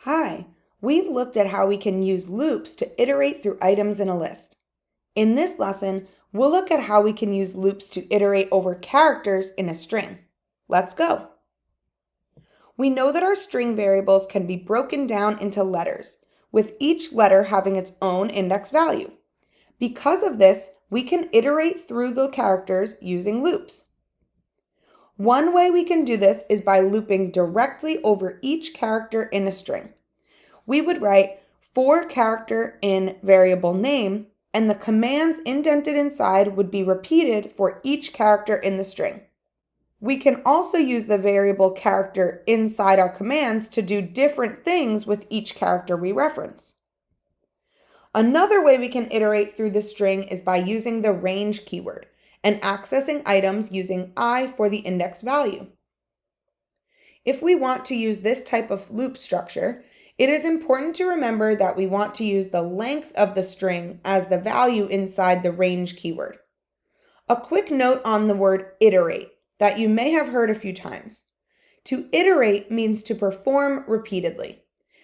Hi, we've looked at how we can use loops to iterate through items in a list. In this lesson, we'll look at how we can use loops to iterate over characters in a string. Let's go. We know that our string variables can be broken down into letters, with each letter having its own index value. Because of this, we can iterate through the characters using loops. One way we can do this is by looping directly over each character in a string. We would write for character in variable name, and the commands indented inside would be repeated for each character in the string. We can also use the variable character inside our commands to do different things with each character we reference. Another way we can iterate through the string is by using the range keyword and accessing items using I for the index value. If we want to use this type of loop structure, it is important to remember that we want to use the length of the string as the value inside the range keyword. A quick note on the word iterate that you may have heard a few times. To iterate means to perform repeatedly.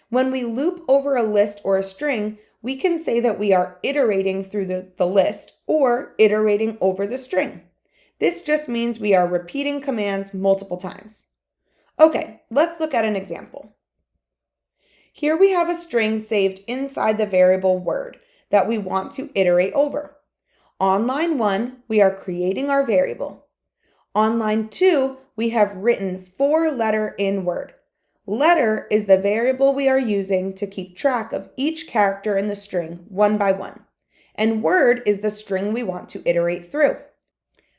When we loop over a list or a string, we can say that we are iterating through the list or iterating over the string. This just means we are repeating commands multiple times. Okay, let's look at an example. Here we have a string saved inside the variable word that we want to iterate over. On line 1, we are creating our variable. On line 2, we have written for letter in word. Letter is the variable we are using to keep track of each character in the string one by one, and word is the string we want to iterate through.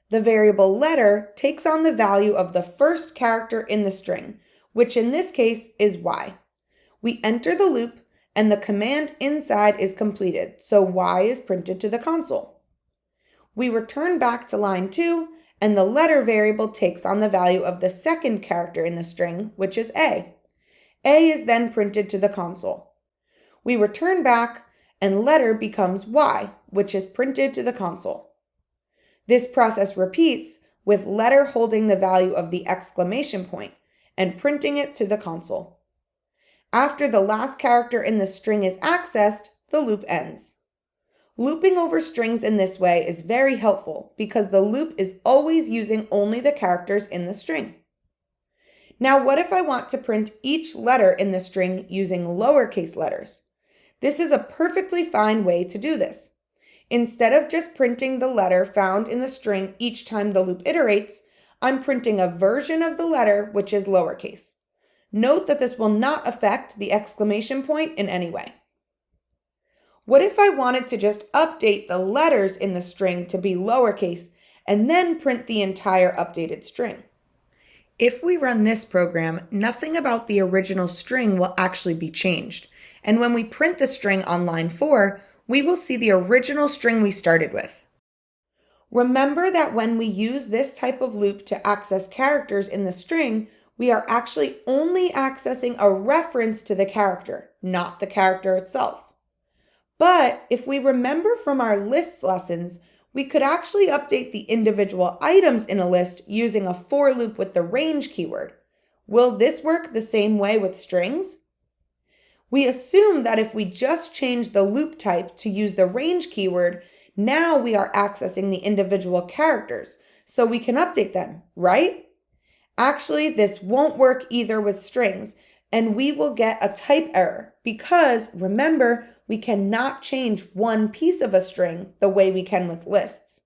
The variable letter takes on the value of the first character in the string, which in this case is y. We enter the loop and the command inside is completed, so y is printed to the console. We return back to line 2 and the letter variable takes on the value of the second character in the string, which is a. A is then printed to the console. We return back and letter becomes y, which is printed to the console. This process repeats with letter holding the value of the exclamation point and printing it to the console. After the last character in the string is accessed, the loop ends. Looping over strings in this way is very helpful because the loop is always using only the characters in the string. Now, what if I want to print each letter in the string using lowercase letters? This is a perfectly fine way to do this. Instead of just printing the letter found in the string each time the loop iterates, I'm printing a version of the letter which is lowercase. Note that this will not affect the exclamation point in any way. What if I wanted to just update the letters in the string to be lowercase and then print the entire updated string? If we run this program, nothing about the original string will actually be changed. And when we print the string on line 4, we will see the original string we started with. Remember that when we use this type of loop to access characters in the string, we are actually only accessing a reference to the character, not the character itself. But if we remember from our lists lessons, we could actually update the individual items in a list using a for loop with the range keyword. Will this work the same way with strings? We assume that if we just change the loop type to use the range keyword, now we are accessing the individual characters, so we can update them, right? Actually, this won't work either with strings, and we will get a type error because, remember, we cannot change one piece of a string the way we can with lists.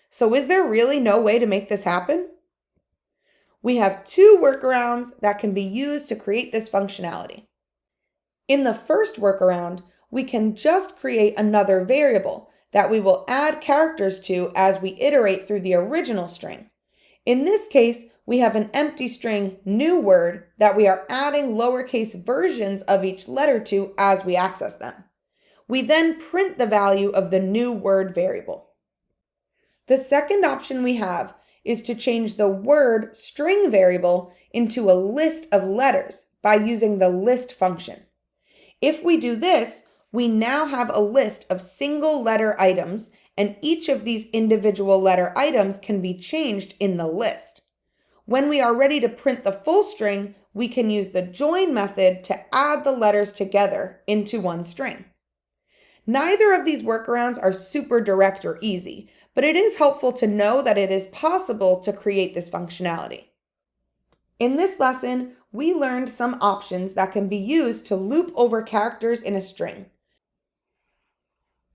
So is there really no way to make this happen? We have 2 workarounds that can be used to create this functionality. In the first workaround, we can just create another variable that we will add characters to as we iterate through the original string. In this case, we have an empty string new word that we are adding lowercase versions of each letter to as we access them. We then print the value of the new word variable. The second option we have is to change the word string variable into a list of letters by using the list function. If we do this, we now have a list of single letter items, and each of these individual letter items can be changed in the list. When we are ready to print the full string, we can use the join method to add the letters together into one string. Neither of these workarounds are super direct or easy, but it is helpful to know that it is possible to create this functionality. In this lesson, we learned some options that can be used to loop over characters in a string.